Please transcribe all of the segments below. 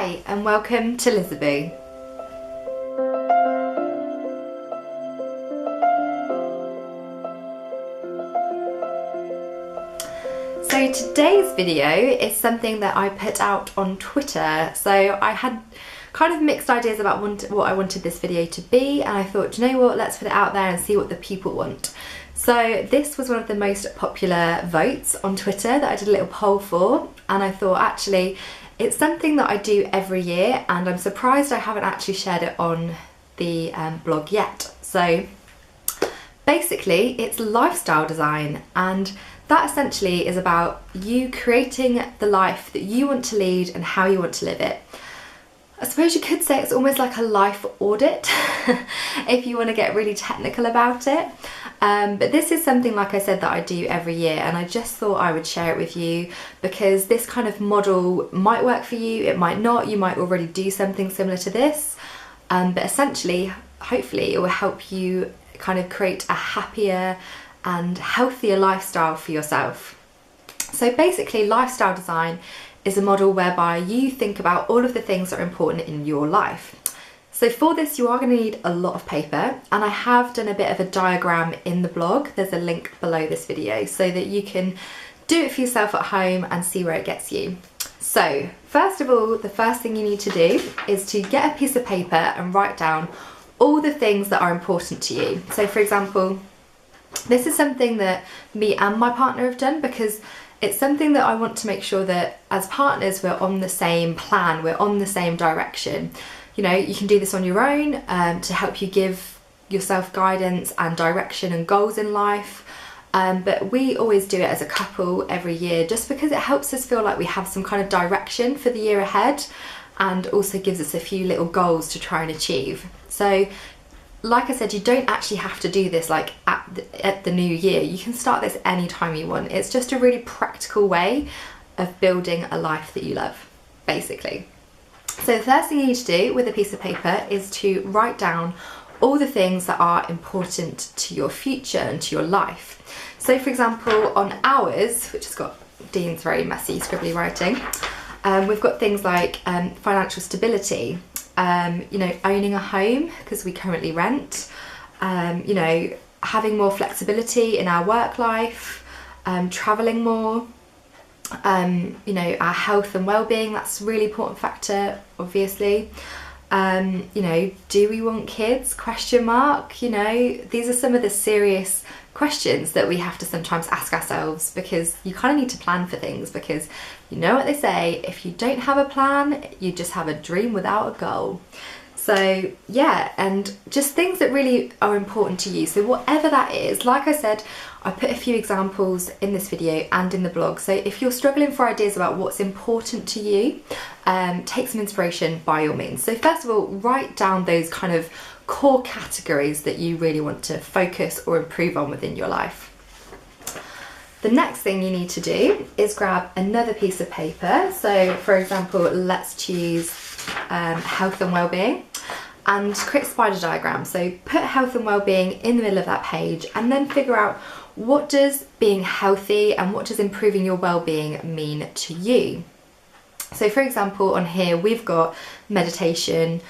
Hi and welcome to Lizaboo. So today's video is something that I put out on Twitter. So I had kind of mixed ideas about what I wanted this video to be, and I thought, you know what, let's put it out there and see what the people want. So this was one of the most popular votes on Twitter that I did a little poll for, and I thought actually it's something that I do every year, and I'm surprised I haven't actually shared it on the blog yet. So basically it's lifestyle design, and that essentially is about you creating the life that you want to lead and how you want to live it. I suppose you could say it's almost like a life audit if you want to get really technical about it. But this is something, like I said, that I do every year, and I just thought I would share it with you because this kind of model might work for you, it might not, you might already do something similar to this, but essentially, hopefully it will help you kind of create a happier and healthier lifestyle for yourself. So basically, lifestyle design is a model whereby you think about all of the things that are important in your life. So for this you are going to need a lot of paper, and I have done a bit of a diagram in the blog. There's a link below this video so that you can do it for yourself at home and see where it gets you. So first of all, the first thing you need to do is to get a piece of paper and write down all the things that are important to you. So for example, this is something that me and my partner have done because it's something that I want to make sure that as partners we're on the same plan, we're on the same direction. You know, you can do this on your own to help you give yourself guidance and direction and goals in life. But we always do it as a couple every year just because it helps us feel like we have some kind of direction for the year ahead, and also gives us a few little goals to try and achieve. So like I said, you don't actually have to do this like at the new year. You can start this anytime you want. It's just a really practical way of building a life that you love, basically. So the first thing you need to do with a piece of paper is to write down all the things that are important to your future and to your life. So for example, on ours, which has got Dean's very messy scribbly writing, we've got things like financial stability, you know, owning a home because we currently rent, you know, having more flexibility in our work life, traveling more, you know, our health and well-being, that's a really important factor, obviously. You know, do we want kids? Question mark. You know, these are some of the serious questions that we have to sometimes ask ourselves, because you kind of need to plan for things, because you know what they say, if you don't have a plan, you just have a dream without a goal. So yeah, and just things that really are important to you. So whatever that is, like I said, I put a few examples in this video and in the blog. So if you're struggling for ideas about what's important to you, take some inspiration by all means. So first of all, write down those kind of core categories that you really want to focus or improve on within your life. The next thing you need to do is grab another piece of paper. So for example, let's choose health and well-being, and create a spider diagram. So put health and well-being in the middle of that page, and then figure out what does being healthy and what does improving your well-being mean to you. So for example, on here we've got meditation,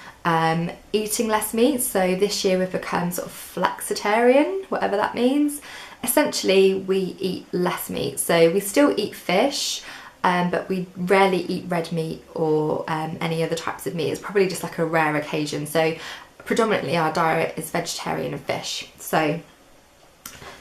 eating less meat. So this year we've become sort of flexitarian, whatever that means. Essentially we eat less meat. So we still eat fish, but we rarely eat red meat or any other types of meat. It's probably just like a rare occasion. So predominantly our diet is vegetarian and fish. So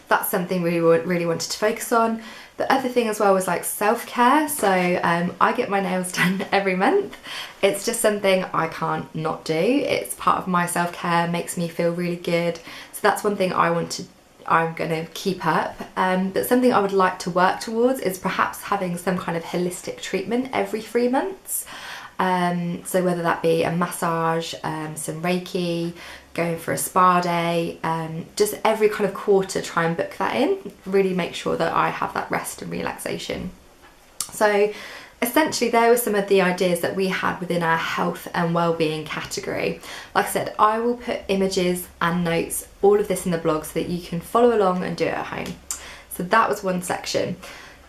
that's something we really wanted to focus on. The other thing as well was like self-care. So I get my nails done every month. It's just something I can't not do. It's part of my self-care, makes me feel really good. So that's one thing I'm going to keep up. But something I would like to work towards is perhaps having some kind of holistic treatment every 3 months. So whether that be a massage, some Reiki, going for a spa day, just every kind of quarter try and book that in, really make sure that I have that rest and relaxation. So essentially there were some of the ideas that we had within our health and well-being category. Like I said, I will put images and notes, all of this in the blog so that you can follow along and do it at home. So that was one section.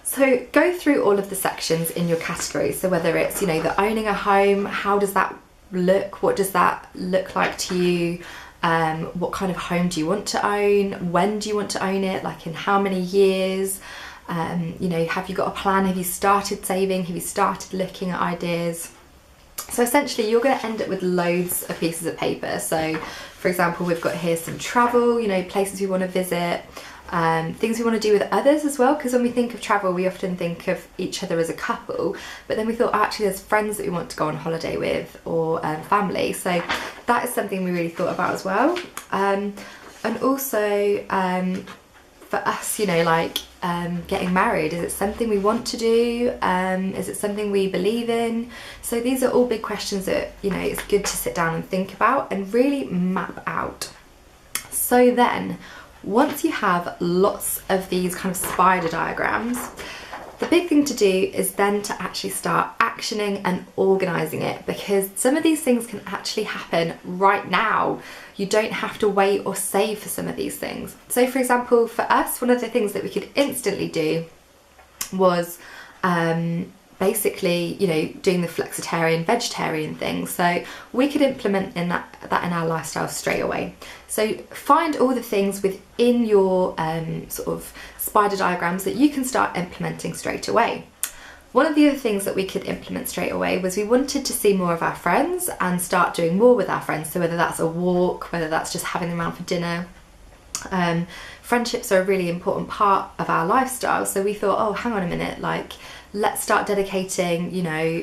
So go through all of the sections in your category. So whether it's, you know, the owning a home, how does that look? What does that look like to you? What kind of home do you want to own? When do you want to own it? Like in how many years? You know, have you got a plan? Have you started saving? Have you started looking at ideas? So essentially you're going to end up with loads of pieces of paper. So for example, we've got here some travel, you know, places we want to visit, things we want to do with others as well, because when we think of travel we often think of each other as a couple, but then we thought actually there's friends that we want to go on holiday with, or family. So that is something we really thought about as well. And also for us, you know, like getting married, is it something we want to do? Is it something we believe in? So these are all big questions that, you know, it's good to sit down and think about and really map out. So then once you have lots of these kind of spider diagrams, the big thing to do is then to actually start actioning and organising it, because some of these things can actually happen right now. You don't have to wait or save for some of these things. So for example, for us, one of the things that we could instantly do was basically, you know, doing the flexitarian, vegetarian thing. So we could implement that in our lifestyle straight away. So find all the things within your sort of spider diagrams that you can start implementing straight away. One of the other things that we could implement straight away was we wanted to see more of our friends and start doing more with our friends. So whether that's a walk, whether that's just having them around for dinner. Friendships are a really important part of our lifestyle. So we thought, oh, hang on a minute, like let's start dedicating, you know,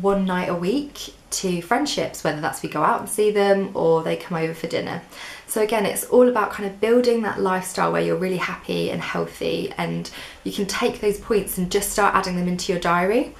one night a week to friendships, whether that's we go out and see them or they come over for dinner. So again, it's all about kind of building that lifestyle where you're really happy and healthy, and you can take those points and just start adding them into your diary.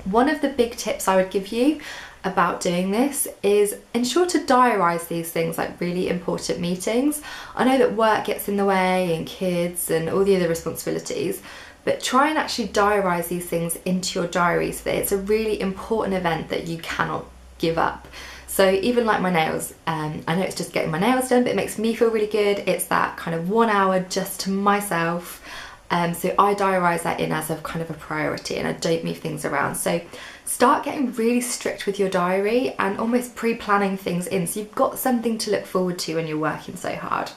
One of the big tips I would give you about doing this is ensure to diarise these things, like really important meetings. I know that work gets in the way and kids and all the other responsibilities, but try and actually diarise these things into your diary so that it's a really important event that you cannot give up. So even like my nails, I know it's just getting my nails done, but it makes me feel really good. It's that kind of 1 hour just to myself. So I diarise that in as a kind of a priority, and I don't move things around. So start getting really strict with your diary and almost pre-planning things in, so you've got something to look forward to when you're working so hard.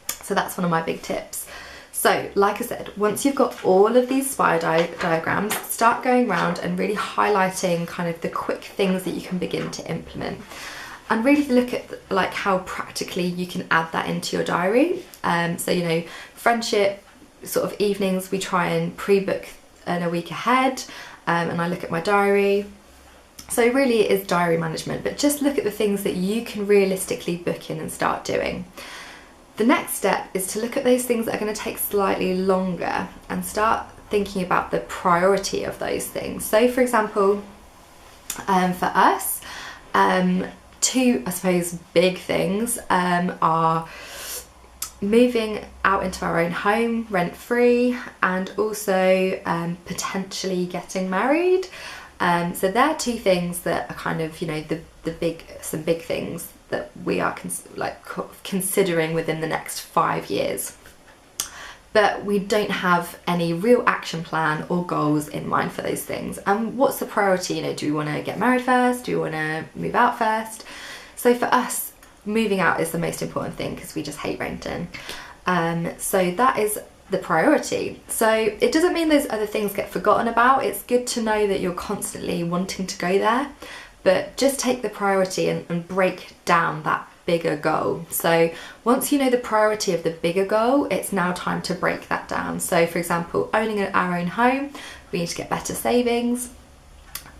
So that's one of my big tips. So like I said, once you've got all of these spider diagrams, start going around and really highlighting kind of the quick things that you can begin to implement, and really look at like how practically you can add that into your diary. So, you know, friendship sort of evenings, we try and pre-book in a week ahead, and I look at my diary. So really it is diary management, but just look at the things that you can realistically book in and start doing. The next step is to look at those things that are going to take slightly longer and start thinking about the priority of those things. So for example, for us, two, I suppose, big things are moving out into our own home rent-free, and also potentially getting married. So they're two things that are kind of, you know, some big things that we are considering within the next 5 years. But we don't have any real action plan or goals in mind for those things. And what's the priority? You know, do we want to get married first? Do we want to move out first? So for us, moving out is the most important thing because we just hate renting. So that is the priority. So it doesn't mean those other things get forgotten about. It's good to know that you're constantly wanting to go there, but just take the priority and break down that bigger goal. So once you know the priority of the bigger goal, it's now time to break that down. So for example, owning our own home, we need to get better savings.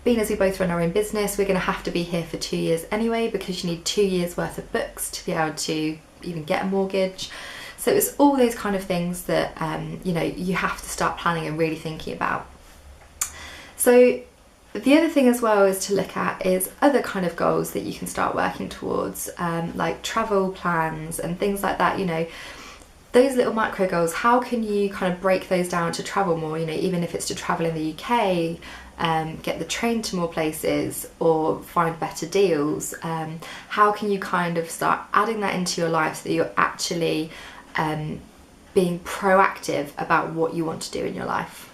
Being as we both run our own business, we're going to have to be here for 2 years anyway, because you need 2 years worth of books to be able to even get a mortgage. So it's all those kind of things that you know, you have to start planning and really thinking about. So the other thing as well is to look at is other kind of goals that you can start working towards, like travel plans and things like that. You know, those little micro goals, how can you kind of break those down to travel more? You know, even if it's to travel in the UK, get the train to more places or find better deals. How can you kind of start adding that into your life so that you're actually being proactive about what you want to do in your life.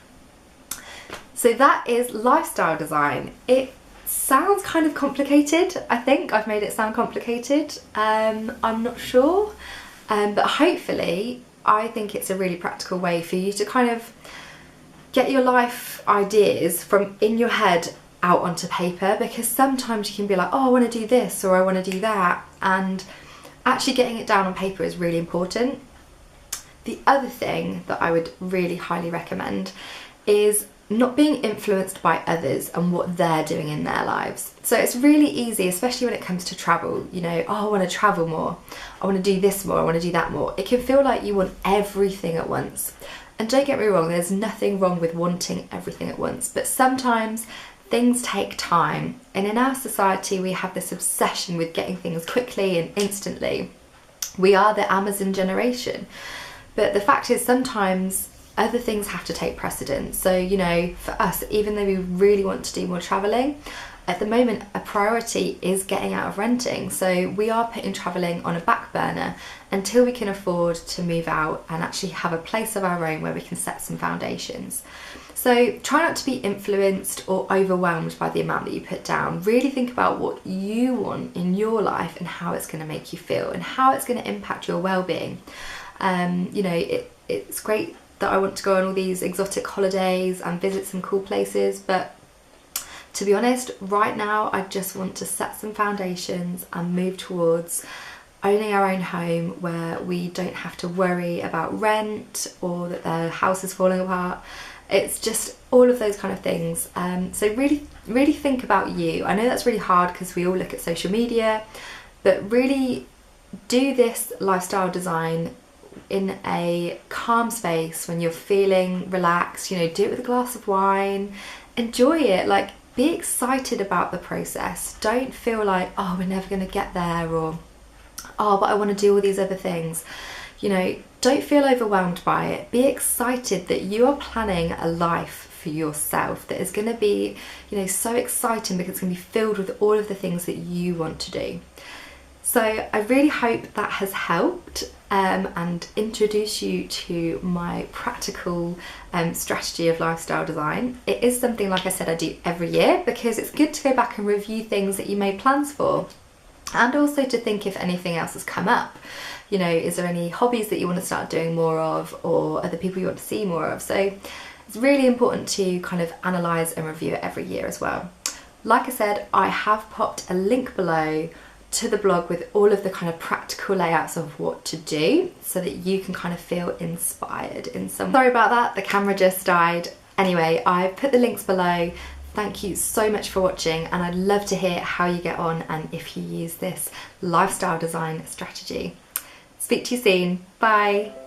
So that is lifestyle design. It sounds kind of complicated. I think I've made it sound complicated. I'm not sure, but hopefully I think it's a really practical way for you to kind of get your life ideas from in your head out onto paper, because sometimes you can be like, oh, I want to do this or I want to do that, and actually getting it down on paper is really important. The other thing that I would really highly recommend is not being influenced by others and what they're doing in their lives. So it's really easy, especially when it comes to travel, you know, oh, I want to travel more, I want to do this more, I want to do that more. It can feel like you want everything at once. And don't get me wrong, there's nothing wrong with wanting everything at once, but sometimes things take time. And in our society, we have this obsession with getting things quickly and instantly. We are the Amazon generation. But the fact is, sometimes other things have to take precedence. So, you know, for us, even though we really want to do more travelling, at the moment a priority is getting out of renting. So we are putting travelling on a back burner until we can afford to move out and actually have a place of our own where we can set some foundations. So try not to be influenced or overwhelmed by the amount that you put down. Really think about what you want in your life and how it's going to make you feel and how it's going to impact your well-being. You know, it's great that I want to go on all these exotic holidays and visit some cool places, but to be honest, right now I just want to set some foundations and move towards owning our own home where we don't have to worry about rent or that the house is falling apart. It's just all of those kind of things. So really think about you. I know that's really hard because we all look at social media, but really do this lifestyle design in a calm space when you're feeling relaxed. You know, do it with a glass of wine, enjoy it, like be excited about the process. Don't feel like, oh, we're never going to get there, or oh, but I want to do all these other things. You know, don't feel overwhelmed by it. Be excited that you are planning a life for yourself that is going to be, you know, so exciting because it's going to be filled with all of the things that you want to do. So I really hope that has helped and introduce you to my practical strategy of lifestyle design. It is something, like I said, I do every year because it's good to go back and review things that you made plans for, and also to think if anything else has come up. You know, is there any hobbies that you want to start doing more of, or other people you want to see more of? So it's really important to kind of analyse and review it every year as well. Like I said, I have popped a link below to the blog with all of the kind of practical layouts of what to do so that you can kind of feel inspired in some way. Sorry about that, the camera just died. Anyway, I've put the links below. Thank you so much for watching, and I'd love to hear how you get on and if you use this lifestyle design strategy. Speak to you soon. Bye.